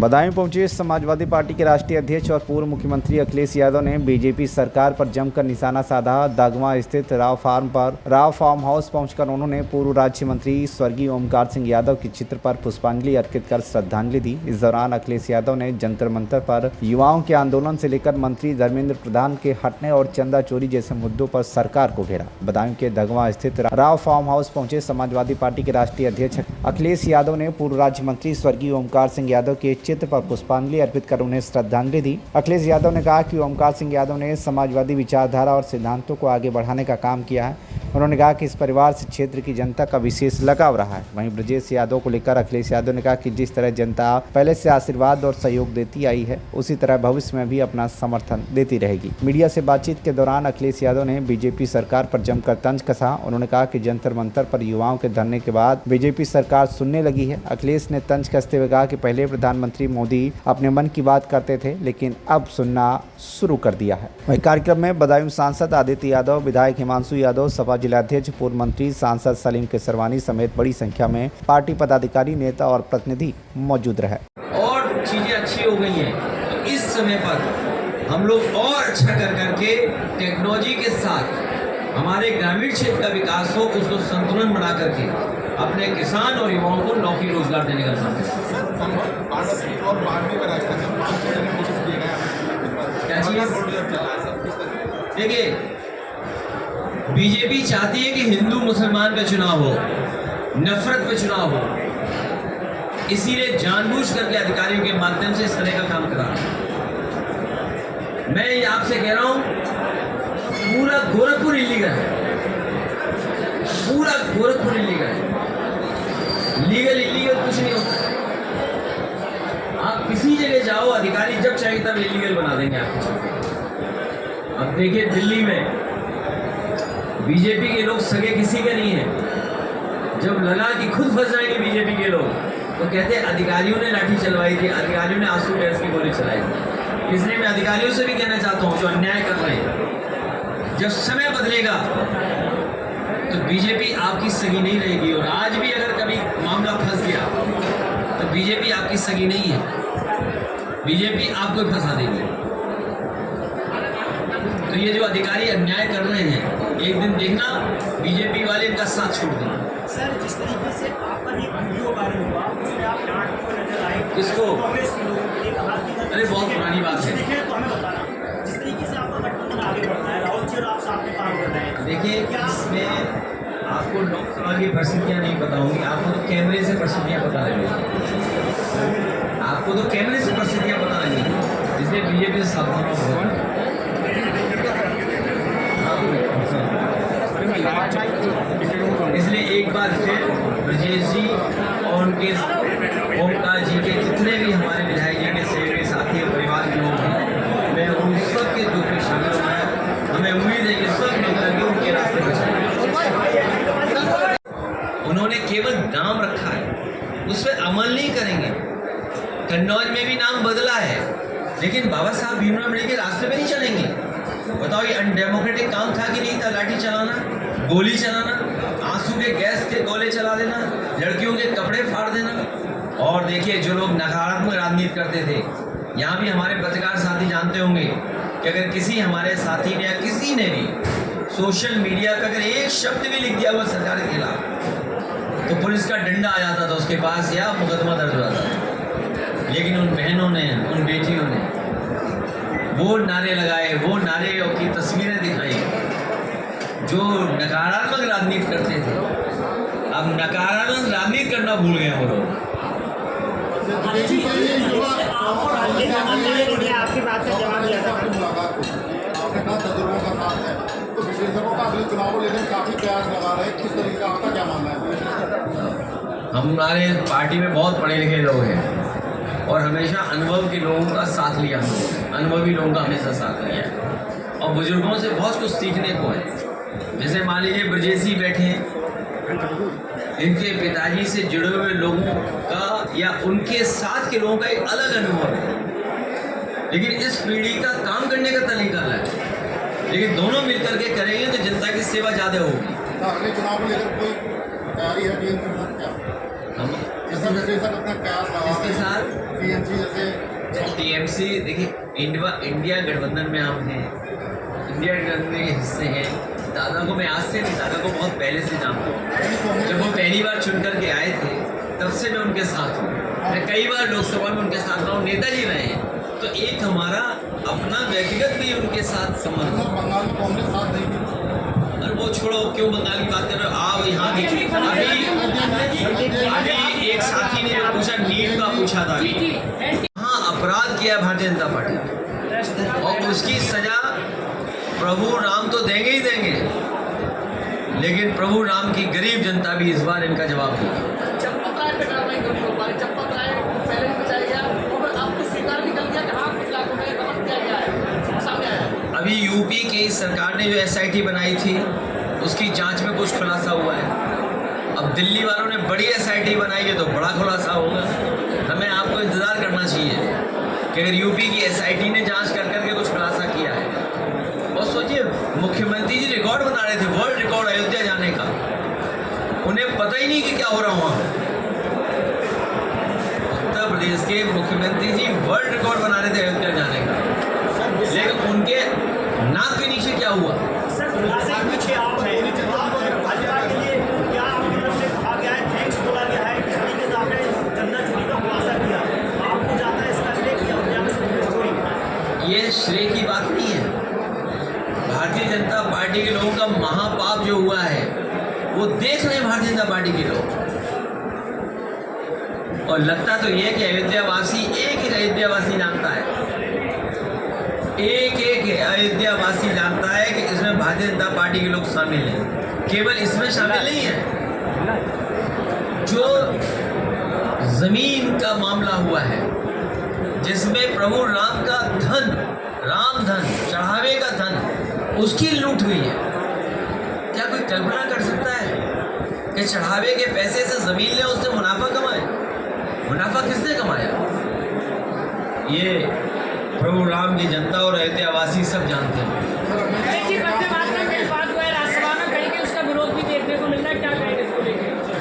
बदायूं पहुंचे समाजवादी पार्टी के राष्ट्रीय अध्यक्ष और पूर्व मुख्यमंत्री अखिलेश यादव ने बीजेपी सरकार पर जमकर निशाना साधा। दागवा स्थित राव फार्म हाउस पहुंचकर उन्होंने पूर्व राज्य मंत्री स्वर्गीय ओमकार सिंह यादव के चित्र पर पुष्पांजलि अर्पित कर श्रद्धांजलि दी। इस दौरान अखिलेश यादव ने जंतर मंतर पर युवाओं के आंदोलन से लेकर मंत्री धर्मेंद्र प्रधान के हटने और चंदा चोरी जैसे मुद्दों पर सरकार को घेरा। बदायूं के दागवा स्थित राव फार्म हाउस पहुंचे समाजवादी पार्टी के राष्ट्रीय अध्यक्ष अखिलेश यादव ने पूर्व राज्य मंत्री स्वर्गीय ओमकार सिंह यादव के चित्र पर पुष्पांजलि अर्पित कर उन्हें श्रद्धांजलि दी। अखिलेश यादव ने कहा कि ओमकार सिंह यादव ने समाजवादी विचारधारा और सिद्धांतों को आगे बढ़ाने का काम किया है। उन्होंने कहा कि इस परिवार से क्षेत्र की जनता का विशेष लगाव रहा है। वहीं ब्रजेश यादव को लेकर अखिलेश यादव ने कहा कि जिस तरह जनता पहले से आशीर्वाद और सहयोग देती आई है, उसी तरह भविष्य में भी अपना समर्थन देती रहेगी। मीडिया से बातचीत के दौरान अखिलेश यादव ने बीजेपी सरकार पर जमकर तंज कसा। उन्होंने कहा कि जंतर मंतर पर युवाओं के धरने के बाद बीजेपी सरकार सुनने लगी है। अखिलेश ने तंज कसते हुए कहा कि पहले प्रधानमंत्री मोदी अपने मन की बात करते थे, लेकिन अब सुनना शुरू कर दिया है। वहीं कार्यक्रम में बदायूं सांसद आदित्य यादव, विधायक हिमांशु यादव, सपा जिलाध्यक्ष पूर्व मंत्री सांसद सलीम केसरवानी समेत बड़ी संख्या में पार्टी पदाधिकारी, नेता और प्रतिनिधि मौजूद रहे। और चीजें अच्छी हो गई हैं, तो इस समय पर हम लोग और अच्छा कर करके टेक्नोलॉजी के साथ हमारे ग्रामीण क्षेत्र का विकास हो, उसको संतुलन बना करके अपने किसान और युवाओं को नौकरी रोजगार देने का काम करें। देखिए, बीजेपी चाहती है कि हिंदू मुसलमान का चुनाव हो, नफरत पे चुनाव हो, इसीलिए जानबूझ करके अधिकारियों के माध्यम से इस तरह का काम करा। मैं आपसे कह रहा हूं, पूरा गोरखपुर इलीगल है, पूरा गोरखपुर इलीगल है। लीगल इलीगल कुछ नहीं होता। आप किसी जगह जाओ, अधिकारी जब चाहिए तब इलीगल बना देंगे आपको। अब देखिए, दिल्ली में बीजेपी के लोग सगे किसी के नहीं है। जब लगा कि खुद फंस जाएंगे बीजेपी के लोग, तो कहते अधिकारियों ने लाठी चलवाई थी, अधिकारियों ने आंसू गैस की गोली चलाई थी। इसलिए मैं अधिकारियों से भी कहना चाहता हूं जो अन्याय कर रहे हैं, जब समय बदलेगा तो बीजेपी आपकी सगी नहीं रहेगी। और आज भी अगर कभी मामला फंस गया तो बीजेपी आपकी सगी नहीं है, बीजेपी आपको फंसा देगी। तो ये जो अधिकारी अन्याय कर रहे हैं, एक दिन देखना बीजेपी वाले इनका साथ छोड़ देंगे। सर, जिस तरीके से आप पर एक वीडियो वायरल हुआ, उसमें आप डांटते हुए नजर आए। किसको? कांग्रेस के लोगों को एक हाथ की। अरे बहुत पुरानी बात है। देखिए, तो हमें बताना जिस तरीके से आपका गठबंधन आगे बढ़ रहा है, राहुल जी और आप साथ में काम कर रहे हैं। देखिए, इसमें आपको लोकसभा की परिस्थितियाँ नहीं पता होंगी, आपको तो कैमरे से परिस्थितियाँ पता लगेंगी, आपको तो कैमरे से परिस्थितियाँ पता लगेंगी। इसलिए बीजेपी से सावधान। इसलिए एक बार फिर ब्रजेश जी और उनके ओमकार जी के जितने भी हमारे विधायक जी के सेवक साथी और परिवार के लोग हैं, मैं उन सब के दुख में शामिल हूँ। हमें उम्मीद है कि सब मिलकर के उनके रास्ते पर चलेंगे। उन्होंने केवल नाम रखा है, उस पर अमल नहीं करेंगे। कन्नौज में भी नाम बदला है, लेकिन बाबा साहब भीमराव अम्बेडकर के रास्ते पे नहीं चलेंगे। बताओ, ये अनडेमोक्रेटिक काम था कि नहीं था? लाठी चलाना, गोली चलाना, आंसू के गैस के गोले चला देना, लड़कियों के कपड़े फाड़ देना। और देखिए, जो लोग नकारात्मक राजनीति करते थे, यहाँ भी हमारे पत्रकार साथी जानते होंगे कि अगर किसी हमारे साथी ने या किसी ने भी सोशल मीडिया पर अगर एक शब्द भी लिख दिया हुआ सरकार के खिलाफ, तो पुलिस का डंडा आ जाता था उसके पास या मुकदमा दर्ज हो जाता था। लेकिन उन बहनों ने, उन बेटियों ने वो नारे लगाए, वो नारे की तस्वीरें दिखाई जो नकारात्मक राजनीति करते थे। अब नकारात्मक राजनीति करना भूल गए वो लोग। आपकी बात का जवाब दिया था। तो विशेषज्ञों का अगले चुनाव को लेकर काफी प्रयास लगा रहे हैं, किस तरीके का आपका क्या मानना है? हमारे पार्टी में बहुत पढ़े लिखे लोग हैं और हमेशा अनुभव के लोगों का साथ लिया हम लोग, अनुभवी लोगों का हमेशा साथ लिया है और बुजुर्गों से बहुत कुछ सीखने को है। जैसे मान लीजिए ब्रजेश जी बैठे हैं, इनके पिताजी से जुड़े हुए लोगों का या उनके साथ के लोगों का एक अलग अनुभव है, लेकिन इस पीढ़ी का काम करने का तरीका अलग है। लेकिन दोनों मिलकर के करेंगे तो जनता की सेवा ज़्यादा होगी। अगले चुनाव को लेकर कोई तैयारी है टीम के साथ क्या? हम जैसा विशेषक अपने कयास लगा इसके साथ टीएमसी जैसे टीएमसी देखिए इंडिया गठबंधन में हम हैं, इंडिया गठबंधन के हिस्से हैं। दादा को मैं आज से नहीं, दादा को बहुत पहले से जानता हूँ। जब वो पहली बार चुन करके आए थे तब से मैं उनके साथ हूँ। मैं कई बार लोकसभा में उनके साथ रहा हूँ, नेताजी रहे हैं। तो एक हमारा अपना व्यक्तिगत भी उनके साथ संबंध है। बंगाल में कांग्रेस साथ नहीं थी। अरे वो छोड़ो, क्यों बंगाल की बात कर रहे हो? आओ यहाँ देखिए, अभी एक साथी ने जो पूछा, नीट का पूछा था, हाँ अपराध किया भारतीय जनता पार्टी और उसकी सजा प्रभु राम तो देंगे ही देंगे, लेकिन प्रभु राम की गरीब जनता भी इस बार इनका जवाब देगी। अभी यूपी की सरकार ने जो एसआईटी बनाई थी उसकी जांच में कुछ खुलासा हुआ है। अब दिल्ली वालों ने बड़ी एसआईटी बनाई है तो बड़ा खुलासा होगा। हमें आपको इंतज़ार करना चाहिए कि अगर यूपी की एसआईटी ने जांच कर करके कुछ खुलासा किया है। और सोचिए, मुख्यमंत्री जी रिकॉर्ड बना रहे थे, वर्ल्ड रिकॉर्ड अयोध्या जाने का। उन्हें पता ही नहीं कि क्या हो रहा वहाँ। उत्तर प्रदेश के मुख्यमंत्री जी वर्ल्ड रिकॉर्ड बना रहे थे अयोध्या जाने का, लेकिन उनके नाक के नीचे क्या हुआ? सर खुलासे पीछे आप हैं, भाजपा के लिए क्या आपकी तरफ से कहा गया है, थैंक्स बोला गया है, किस तरीके से आपने चंदा चोरी का खुलासा किया, आपको जाता है इसका श्रेय कि अयोध्या में चोरी? ये श्रेय की बात नहीं है। भारतीय जनता पार्टी के लोगों का महापाप जो हुआ है वो देख रहे हैं भारतीय जनता पार्टी के लोग। और लगता तो ये कि अयोध्यावासी, एक ही अयोध्यावासी जानता है, एक अयोध्यावासी जानता है कि इसमें भारतीय जनता पार्टी के लोग शामिल हैं। केवल इसमें शामिल नहीं है, जो जमीन का मामला हुआ है जिसमें प्रभु राम का धन, राम धन, चढ़ावे का धन, उसकी लूट हुई है। क्या कोई कल्पना कर सकता है कि चढ़ावे के पैसे से जमीन ले उसने मुनाफा कमाए? मुनाफा किसने कमाया? ये प्रभु राम की जनता और अयोध्यावासी सब जानते हैं।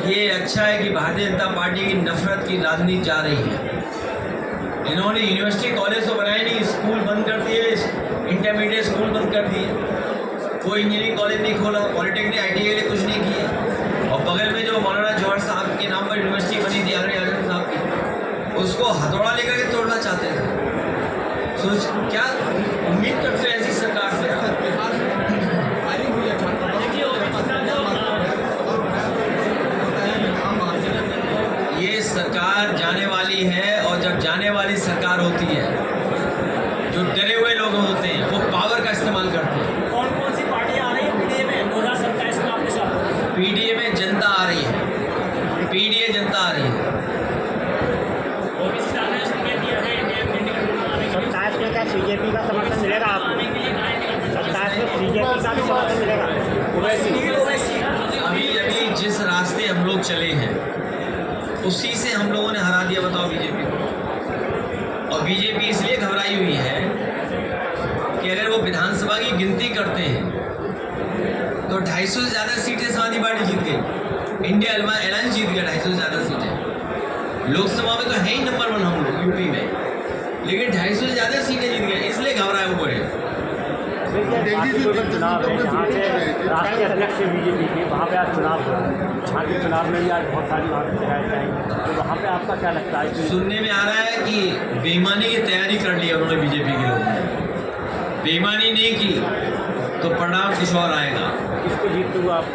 ये अच्छा है कि भारतीय जनता पार्टी की नफरत की राजनीति जा रही है। इन्होंने यूनिवर्सिटी कॉलेज तो बनाए नहीं, स्कूल बंद कर दिए, इंटरमीडिएट स्कूल बंद कर दिए, कोई इंजीनियरिंग कॉलेज नहीं खोला, पॉलिटेक्निक ITI के लिए कुछ नहीं किया। और बगल में जो मौलाना जौहर साहब के नाम पर यूनिवर्सिटी बनी थी आगरे आजम साहब की, उसको हथौड़ा लेकर के तोड़ना चाहते थे। सोच, क्या उम्मीद करते हैं ऐसी सरकार से? ये सरकार जाने वाली है, और जब जाने वाली सरकार होती है, जो डरे हुए लोग होते हैं वो पावर का इस्तेमाल करते हैं। कौन कौन सी पार्टियां आ रही है पीडीए में 2027 में आपके साथ? पीडीए में जनता आ रही है, पीडीए जनता आ रही है। बीजेपी का समर्थन मिलेगा आपको? सरकार से बीजेपी का भी समर्थन मिलेगा? अभी जिस रास्ते हम लोग चले हैं उसी से हम लोगों ने हरा दिया, बताओ बीजेपी को। और बीजेपी इसलिए घबराई हुई है कि अगर वो विधानसभा की गिनती करते हैं तो 250 से ज़्यादा सीटें समाजवादी पार्टी जीत गई, इंडिया अलायंस जीत गया 250 से ज़्यादा सीटें। लोकसभा में तो है ही नंबर 1 हम लोग यूपी में, लेकिन 250 से ज़्यादा सीटें जीत गए, इसलिए घबराए हुए हैं। चुनाव है, यहाँ पे राष्ट्रीय अध्यक्ष बीजेपी के, वहाँ पे आज चुनाव हो रहा है, वहाँ के चुनाव में भी आज बहुत सारी बातें लगाई जाएंगी, तो वहाँ पे आपका क्या लगता है? सुनने में आ रहा है कि बेईमानी की तैयारी कर ली है उन्होंने बीजेपी के लोग। बेईमानी नहीं की तो परिणाम कुछ और आएगा। किसको जीतते हुआ आप?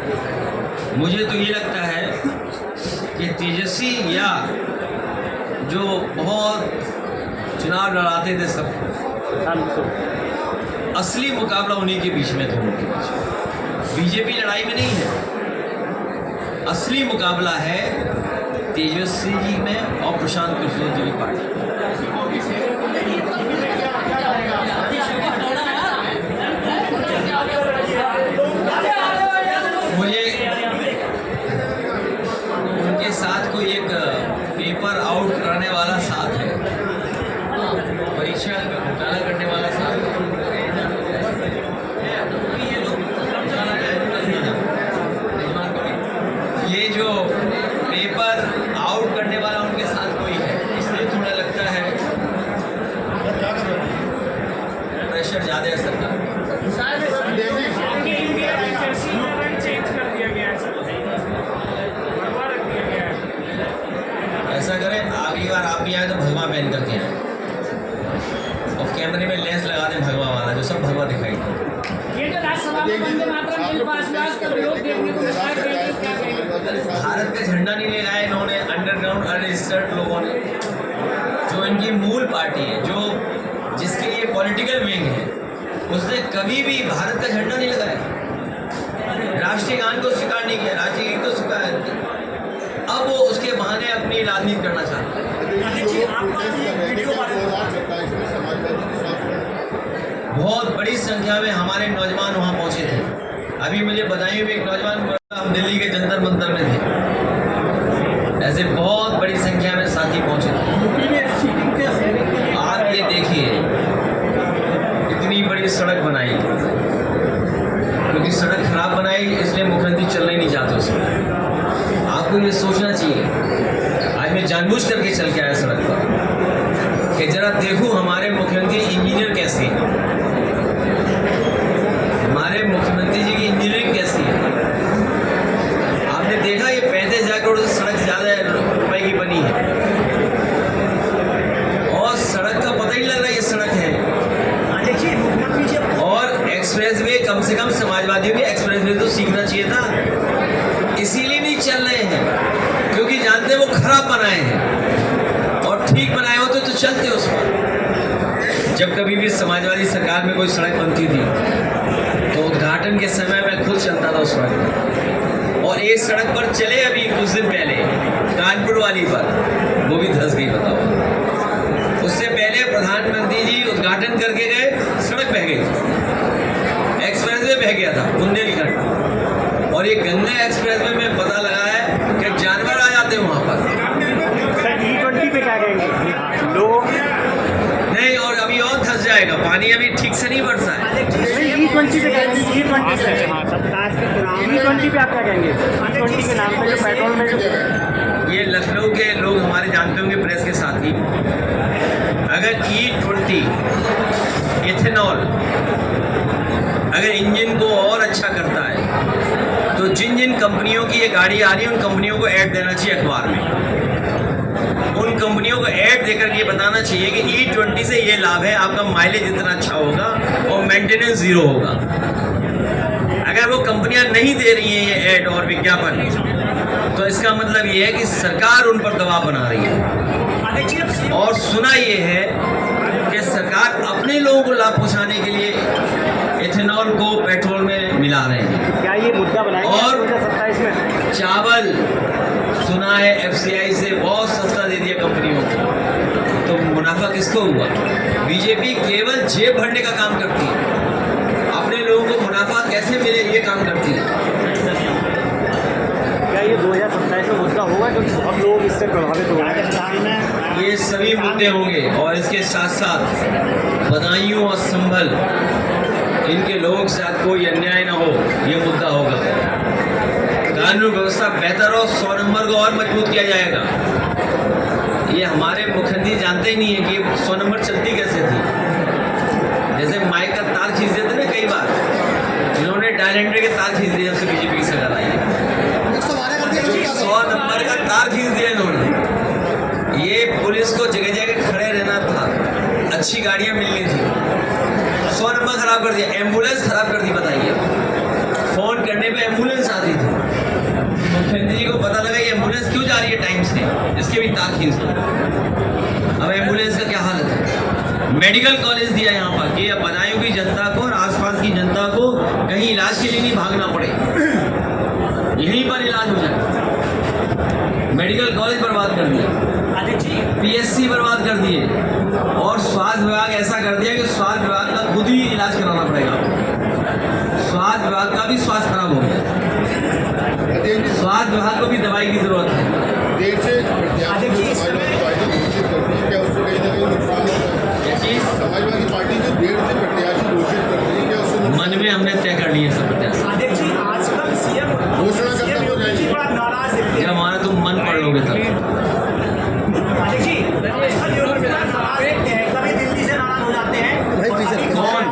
मुझे तो ये लगता है कि तेजस्वी या जो बहुत चुनाव लड़ाते थे सब, असली मुकाबला उन्हीं के बीच में था, उनके बीच। बीजेपी लड़ाई में नहीं है, असली मुकाबला है तेजस्वी जी में और प्रशांत किशोर जी की पार्टी। मुझे उनके साथ कोई एक पेपर आउट करने वाला साथ है, परीक्षा का घोटाला करने वाला साथ है। ये जो पेपर आउट करने वाला प्रेशर ज़्यादा है सरकार में। आपके इंडिया की जर्सी का रंग चेंज कर दिया गया है सर, भगवा रख दिया गया है। ऐसा करें, अगली बार आप भी आए तो भगवा पहन करके आए और कैमरे में लेंस लगा दें भगवा वाला, जो सब भगवा दिखाई दे। ये जो राज्यसभा में वंदे मातरम बिल पास हुआ, उसका विरोध देखने को मिलता है, क्या कहेंगे? भारत का झंडा नहीं लगाया इन्होंने, अंडरग्राउंड अनरजिस्टर्ड लोगों ने, जो इनकी मूल पार्टी है, जो जिसके ये पॉलिटिकल विंग है, उसने कभी भी भारत का झंडा नहीं लगाया, राष्ट्रीय गान को स्वीकार नहीं किया, राष्ट्रीय गीत को स्वीकार नहीं किया। अब वो उसके बहाने अपनी राजनीति करना चाहते हैं। बहुत बड़ी संख्या में हमारे नौजवान वहाँ पहुँचे थे। अभी मुझे बधाई हुई, एक नौजवान हम दिल्ली के जंतर मंतर में थे। ऐसे बहुत बड़ी संख्या में साथी पहुँचे थे। आप ये देखिए, इतनी बड़ी सड़क बनाई, क्योंकि सड़क खराब बनाई इसलिए मुख्यमंत्री चलना ही नहीं चाहते उसमें। आपको ये सोचना चाहिए, आज मैं जानबूझ करके चल के आया सड़क पर कि जरा देखूं हमारे मुख्यमंत्री इंजीनियर कैसे हैं, हमारे मुख्यमंत्री जी की इंजीनियरिंग कैसी है। आपने देखा ये 35,000 करोड़ से सड़क ज़्यादा रुपए की बनी है और सड़क का पता ही लग रहा है ये सड़क है। और एक्सप्रेसवे, कम से कम समाजवादियों की एक्सप्रेसवे तो सीखना चाहिए था, इसीलिए नहीं चल रहे हैं क्योंकि जानते हैं वो खराब बनाए हैं, और ठीक बनाए होते तो चलते उस पर। जब कभी भी समाजवादी सरकार में कोई सड़क बनती थी तो उद्घाटन के समय मैं खुद चलता था उस वक्त, और एक सड़क पर चले अभी कुछ दिन पहले कानपुर वाली पर, वो भी धंस गई बताओ। उससे पहले प्रधानमंत्री जी उद्घाटन करके गए, सड़क बह गई, एक्सप्रेसवे बह गया था बुंदेलखंड, और ये गंगा एक्सप्रेसवे में पता लगा है कि जानवर आ जाते हैं वहाँ पर। E20 पे क्या कहेंगे लोग? नहीं, और अभी और धंस जाएगा, पानी अभी ठीक से नहीं बरसा है। E20 पे E20 पे आप क्या कहेंगे? E20 के नाम पे जो पेट्रोल में जो ये लखनऊ के लोग हमारे जानते होंगे, प्रेस के साथी, अगर E20 इथेनॉल अगर इंजन को और अच्छा करता है तो जिन जिन कंपनियों की ये गाड़ी आ रही है उन कंपनियों को ऐड देना चाहिए अखबार में। उन कंपनियों को ऐड देकर के बताना चाहिए कि E20 से ये लाभ है, आपका माइलेज इतना अच्छा होगा और मेंटेनेंस ज़ीरो होगा। अगर वो कंपनियां नहीं दे रही हैं ये ऐड और विज्ञापन, तो इसका मतलब ये है कि सरकार उन पर दबाव बना रही है। और सुना ये है कि सरकार अपने लोगों को लाभ पहुंचाने के लिए इथेनॉल को पेट्रोल में मिला रहे हैं। क्या ये मुद्दा बनाएंगे और 2027 में? चावल सुना है FCI से बहुत सस्ता दे दिया कंपनियों को, तो मुनाफा किसको हुआ? बीजेपी केवल जेब भरने का काम करती है, अपने लोगों को मुनाफा कैसे मिले ये काम करती है। क्या ये 2027 में मुद्दा होगा, क्योंकि बहुत लोग इससे प्रभावित हो रहे हैं? ये सभी मुद्दे होंगे, और इसके साथ साथ बदायूं और संभल इनके लोगों के साथ कोई अन्याय ना हो, ये मुद्दा होगा। कानून व्यवस्था बेहतर हो, 100 नंबर को और मजबूत किया जाएगा। ये हमारे मुख्यमंत्री जानते ही नहीं है कि 100 नंबर चलती कैसे थी। जैसे माइक का तार खींच देते ना, कई बार इन्होंने डायलेंडर के तार खींच दिए जब से बीजेपी की सरकार आई है। 100 नंबर का तार खींच दिया इन्होंने। ये पुलिस को जगह जगह खड़े रहना था, अच्छी गाड़ियाँ मिलनी थी, 100 नंबर खराब कर दिया, एम्बुलेंस खराब कर दी। बताइए, फ़ोन करने पे एम्बुलेंस आती थी, मुख्यमंत्री जी को पता लगा ये एम्बुलेंस क्यों जा रही है टाइम से, इसके भी तार खींच दो। अब एम्बुलेंस का क्या हालत है? मेडिकल कॉलेज दिया यहाँ पर कि बदायूं की जनता को और आसपास की जनता को कहीं इलाज के लिए नहीं भागना पड़े, यहीं पर इलाज हो जाए। मेडिकल कॉलेज बर्बाद कर दिया, PSC बर्बाद कर दिए, और स्वास्थ्य विभाग ऐसा कर दिया कि स्वास्थ्य विभाग का खुद ही इलाज कराना पड़ेगा। स्वास्थ्य विभाग का भी स्वास्थ्य खराब हो गया, स्वास्थ्य विभाग को भी दवाई की जरूरत है। देर से समाजवादी पार्टी जो देर से प्रत्याशी घोषित करती है, क्या उससे मन में हमने तय कर लिए सब प्रत्याशी, आजकल सीएम घोषणा करता हो जाएगी। बड़ा नाराज है। जब हमारा तुम मन पढ़ लोगे तब। कभी दिल्ली से नाराज हो जाते हैं। कौन?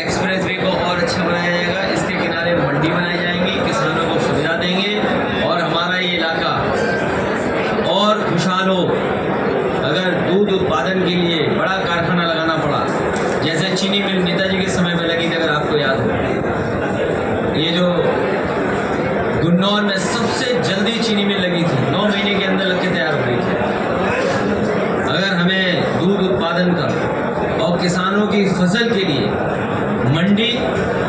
एक्सप्रेसवे को और अच्छा बनाया जाएगा, इसके किनारे मंडी बनाई जाएंगी, किसानों को सुविधा देंगे और हमारा ये इलाका और खुशहाल हो। अगर दूध उत्पादन के लिए बड़ा कारखाना लगाना पड़ा, जैसे चीनी मिल नेताजी के समय में लगी थी, अगर आपको याद हो, ये जो गुन्नौर में सबसे जल्दी चीनी मिल लगी थी, 9 महीने के अंदर लग के तैयार हो रही थी। अगर हमें दूध उत्पादन का और किसानों की फसल के लिए मंडी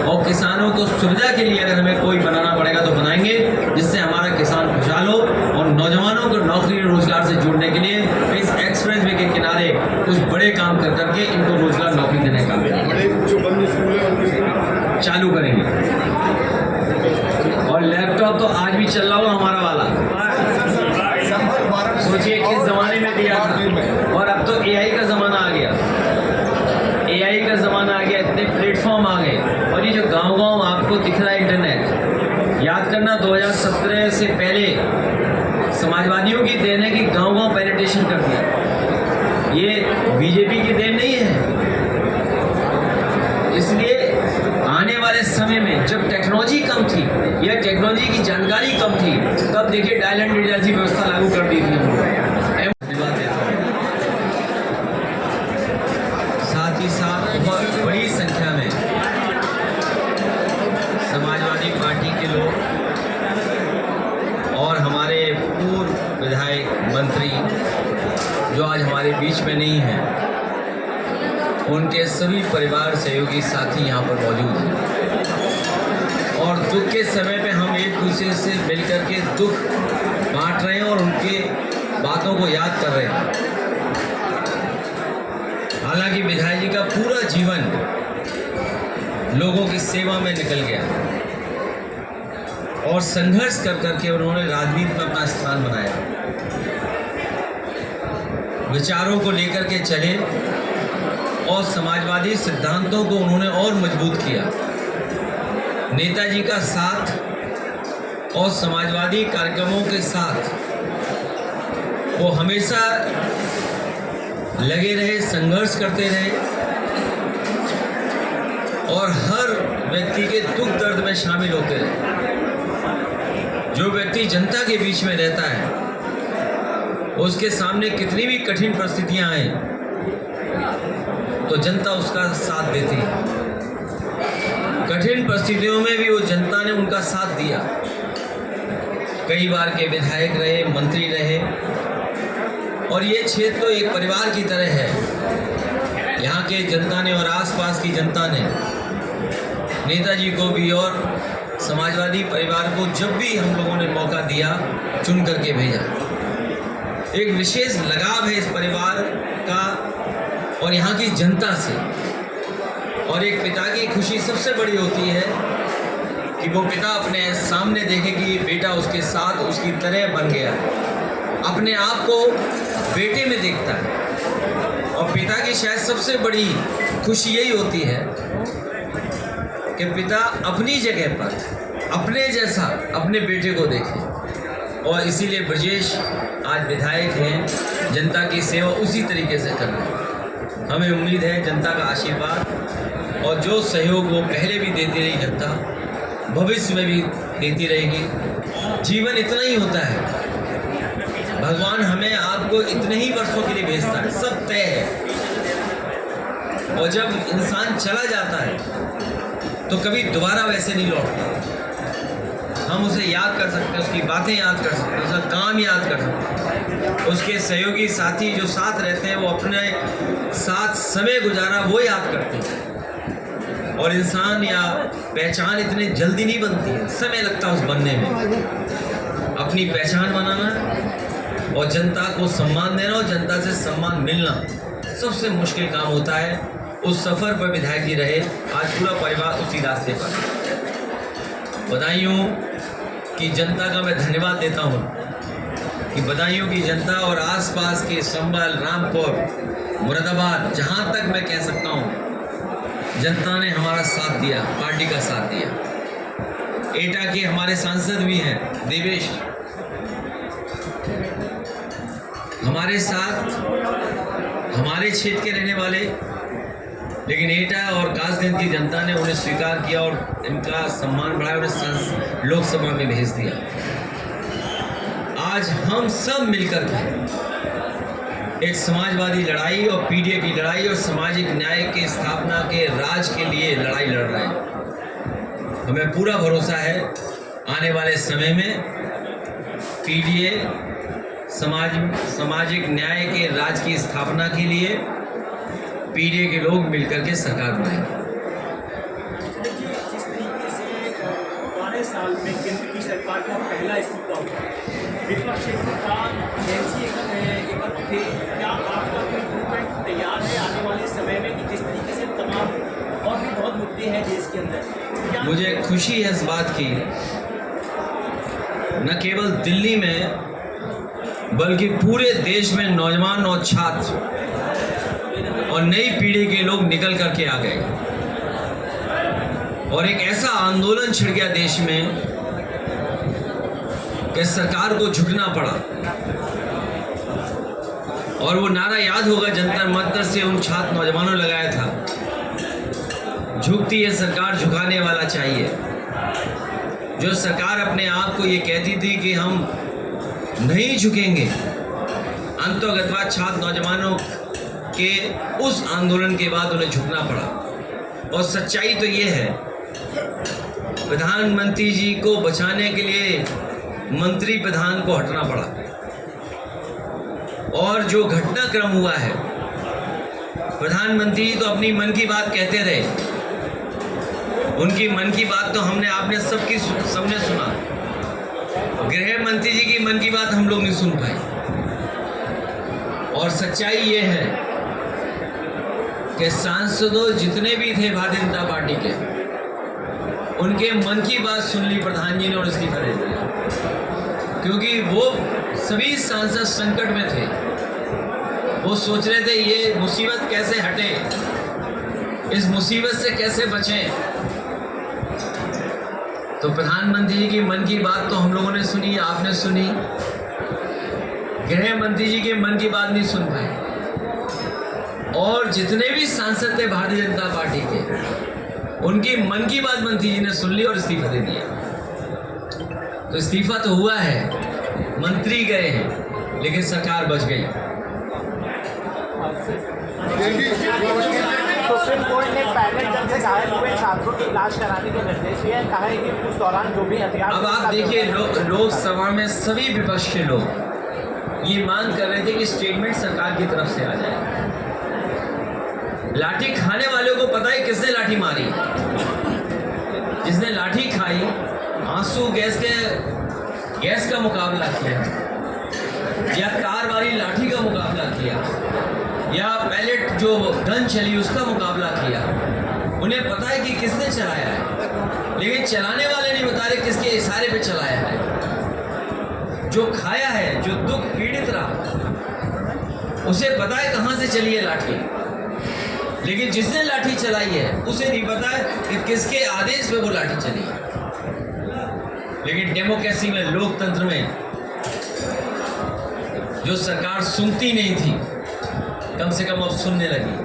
और किसानों को सुविधा के लिए अगर हमें कोई बनाना पड़ेगा तो बनाएंगे, जिससे हमारा किसान खुशहाल हो और नौजवानों को नौकरी रोजगार से जोड़ने के लिए इस एक्सप्रेसवे के किनारे कुछ बड़े काम कर करके इनको रोजगार नौकरी देने का बड़े जो बंद स्कूल है उनके चालू करेंगे। और लैपटॉप तो आज भी चल रहा हो हमारा वाला, सोचिए किस जमाने में दिया था, और अब तो AI का ज़माना आ गया, AI का ज़माना आ गया, इतने प्लेटफॉर्म आ गए। और ये जो गांव-गांव आपको दिख रहा है इंटरनेट, याद करना 2017 से पहले समाजवादियों की देन है कि गांव-गांव पेनिट्रेशन कर दिया, ये बीजेपी की देन नहीं है। इसलिए आने वाले समय में जब टेक्नोलॉजी कम थी या टेक्नोलॉजी की जानकारी कम थी, तब देखिए डायल एंड डील जैसी व्यवस्था लागू कर दी थी। धन्यवाद देता हूँ। साथ ही साथ बहुत बड़ी संख्या में समाजवादी पार्टी के लोग और हमारे पूर्व विधायक मंत्री जो आज हमारे बीच में नहीं हैं, उनके सभी परिवार सहयोगी साथी यहाँ पर मौजूद हैं और दुख के समय पे हम एक दूसरे से मिलकर के दुख बांट रहे हैं और उनके बातों को याद कर रहे हैं। हालांकि विधायक जी का पूरा जीवन लोगों की सेवा में निकल गया और संघर्ष कर करके उन्होंने राजनीति में अपना स्थान बनाया, विचारों को लेकर के चले और समाजवादी सिद्धांतों को उन्होंने और मजबूत किया। नेताजी का साथ और समाजवादी कार्यक्रमों के साथ वो हमेशा लगे रहे, संघर्ष करते रहे और हर व्यक्ति के दुख दर्द में शामिल होते रहे। जो व्यक्ति जनता के बीच में रहता है, उसके सामने कितनी भी कठिन परिस्थितियां आए तो जनता उसका साथ देती है। कठिन परिस्थितियों में भी वो जनता ने उनका साथ दिया। कई बार के विधायक रहे, मंत्री रहे और ये क्षेत्र तो एक परिवार की तरह है। यहाँ के जनता ने और आसपास की जनता ने नेताजी को भी और समाजवादी परिवार को जब भी हम लोगों ने मौका दिया चुन करके भेजा। एक विशेष लगाव है इस परिवार का और यहाँ की जनता से। और एक पिता की खुशी सबसे बड़ी होती है कि वो पिता अपने सामने देखे कि बेटा उसके साथ उसकी तरह बन गया, अपने आप को बेटे में देखता है। और पिता की शायद सबसे बड़ी खुशी यही होती है कि पिता अपनी जगह पर अपने जैसा अपने बेटे को देखे। और इसीलिए ब्रजेश आज विधायक हैं, जनता की सेवा उसी तरीके से कर रहे हैं। हमें उम्मीद है जनता का आशीर्वाद और जो सहयोग वो पहले भी देती रही जनता, भविष्य में भी देती रहेगी। जीवन इतना ही होता है, भगवान हमें आपको इतने ही वर्षों के लिए भेजता है, सब तय है। और जब इंसान चला जाता है तो कभी दोबारा वैसे नहीं लौटता। हम उसे याद कर सकते हैं, उसकी बातें याद कर सकते हैं, उसका काम याद कर सकते हैं। उसके सहयोगी साथी जो साथ रहते हैं वो अपने साथ समय गुजारा वो याद करते हैं। और इंसान या पहचान इतने जल्दी नहीं बनती है, समय लगता है उस बनने में। अपनी पहचान बनाना और जनता को सम्मान देना और जनता से सम्मान मिलना सबसे मुश्किल काम होता है। उस सफ़र पर विधायक जी रहे, आज पूरा परिवार उसी रास्ते पर। बदायूं की जनता का मैं धन्यवाद देता हूँ कि बदायूं की जनता और आसपास के संभल, रामपुर, मुरादाबाद, जहाँ तक मैं कह सकता हूँ, जनता ने हमारा साथ दिया, पार्टी का साथ दिया। एटा के हमारे सांसद भी हैं देवेश, हमारे साथ हमारे क्षेत्र के रहने वाले लेकिन एटा और कासगंज की जनता ने उन्हें स्वीकार किया और इनका सम्मान बढ़ाया, उन्हें लोकसभा में भेज दिया। आज हम सब मिलकर के एक समाजवादी लड़ाई और पीडीए की लड़ाई और सामाजिक न्याय की स्थापना के राज के लिए लड़ाई लड़ रहे हैं। हमें पूरा भरोसा है आने वाले समय में पीडीए सामाजिक न्याय के राज की स्थापना के लिए पीडीए के लोग मिलकर के सरकार बनाएंगे। देखिए, जिस तरीके से 12 साल में केंद्र की सरकार का पहला इस्तीफा हुआ, विपक्ष का एजेंसी एकत्र थे, क्या आपका कोई मूवमेंट तैयार है आने वाले समय में कि जिस तरीके से तमाम और भी बहुत मुद्दे हैं देश के अंदर? मुझे खुशी है इस बात की, न केवल दिल्ली में बल्कि पूरे देश में नौजवान और छात्र और नई पीढ़ी के लोग निकल करके आ गए और एक ऐसा आंदोलन छिड़ गया देश में कि सरकार को झुकना पड़ा। और वो नारा याद होगा, जंतर मंतर से उन छात्र नौजवानों लगाया था, झुकती है सरकार, झुकाने वाला चाहिए। जो सरकार अपने आप को ये कहती थी कि हम नहीं झुकेंगे, अंतर्गतवाद छात्र नौजवानों के उस आंदोलन के बाद उन्हें झुकना पड़ा। और सच्चाई तो ये है, प्रधानमंत्री जी को बचाने के लिए मंत्री प्रधान को हटना पड़ा। और जो घटनाक्रम हुआ है, प्रधानमंत्री तो अपनी मन की बात कहते रहे, उनकी मन की बात तो आपने सबकी सबने सुना। गृह मंत्री जी की मन की बात हम लोग नहीं सुन पाए। और सच्चाई ये है कि सांसदों जितने भी थे भारतीय जनता पार्टी के, उनके मन की बात सुन ली प्रधान जी ने और इस्तीफा दे दिया, क्योंकि वो सभी सांसद संकट में थे। वो सोच रहे थे ये मुसीबत कैसे हटे, इस मुसीबत से कैसे बचें। तो प्रधानमंत्री जी की मन की बात तो हम लोगों ने सुनी, आपने सुनी। गृह मंत्री जी के मन की बात नहीं सुन पाए। और जितने भी सांसद थे भारतीय जनता पार्टी के, उनकी मन की बात मंत्री जी ने सुन ली और इस्तीफा दे दिया। तो इस्तीफा तो हुआ है, मंत्री गए हैं, लेकिन सरकार बच गई। सुप्रीम कोर्ट ने पैरेलल जंग से घायल हुए छात्रों की इलाज कराने के निर्देश दिए। कहा है कि उस दौरान जो भी हथियार। अब आप देखिए, लोकसभा में सभी विपक्ष के लोग ये मांग कर रहे थे कि स्टेटमेंट सरकार की तरफ से आ जाए। लाठी खाने वालों को पता है किसने लाठी मारी। जिसने लाठी खाई, आंसू गैस का मुकाबला किया, या कार वाली लाठी का मुकाबला किया, या पैलेट जो गन चली उसका मुकाबला किया। उन्हें पता है कि किसने चलाया है, लेकिन चलाने वाले नहीं बता रहे किसके इशारे पे चलाया है। जो खाया है, जो दुख पीड़ित रहा, उसे पता है कहाँ से चली है लाठी, लेकिन जिसने लाठी चलाई है उसे नहीं पता है कि किसके आदेश पे वो लाठी चली है। लेकिन डेमोक्रेसी में, लोकतंत्र में, जो सरकार सुनती नहीं थी, कम से कम अब सुनने लगी,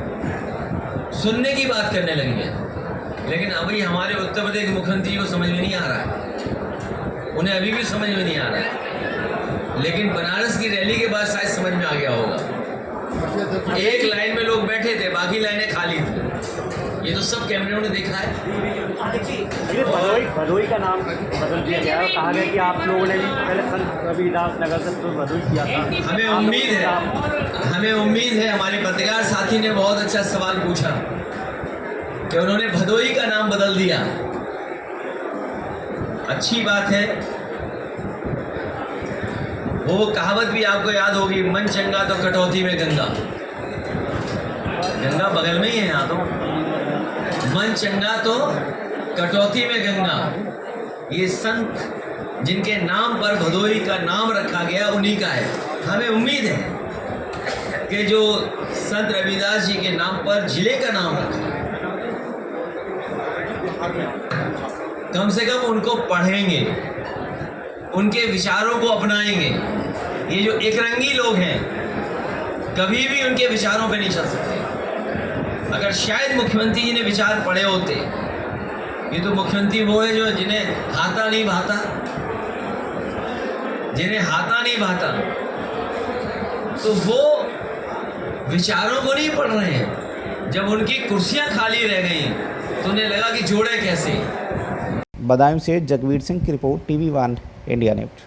सुनने की बात करने लगी है। लेकिन अभी हमारे उत्तर प्रदेश के मुख्यमंत्री को समझ में नहीं आ रहा है, उन्हें अभी भी समझ में नहीं आ रहा है। लेकिन बनारस की रैली के बाद शायद समझ में आ गया होगा। एक लाइन में लोग बैठे थे, बाकी लाइनें खाली थी। ये तो सब कैमरे ने देखा है। देखिए, भदोई का नाम बदल दिया गया है। कहा गया कि आप लोगों ने भी पहले संत रविदास नगर से तो भदोई किया था। हमें उम्मीद है, हमारे पत्रकार साथी ने बहुत अच्छा सवाल पूछा कि उन्होंने भदोई का नाम बदल दिया। अच्छी बात है। वो कहावत भी आपको याद होगी, मन चंगा तो कटौती में गंगा। गंगा बगल में ही है यहाँ तो। मन चंगा तो कटौती में गंगा। ये संत जिनके नाम पर भदोई का नाम रखा गया, उन्हीं का है। हमें उम्मीद है कि जो संत रविदास जी के नाम पर जिले का नाम रखा, कम से कम उनको पढ़ेंगे, उनके विचारों को अपनाएंगे। ये जो एकरंगी लोग हैं, कभी भी उनके विचारों पे नहीं चल सकते। अगर शायद मुख्यमंत्री जी ने विचार पढ़े होते, ये तो मुख्यमंत्री वो है जो जिन्हें हाथा नहीं भाता, जिन्हें हाथा नहीं भाता, तो वो विचारों को नहीं पढ़ रहे हैं। जब उनकी कुर्सियां खाली रह गई तो उन्हें लगा कि जोड़े कैसे। बदायूं से जगवीर सिंह की रिपोर्ट, TV1 इंडिया न्यूज़।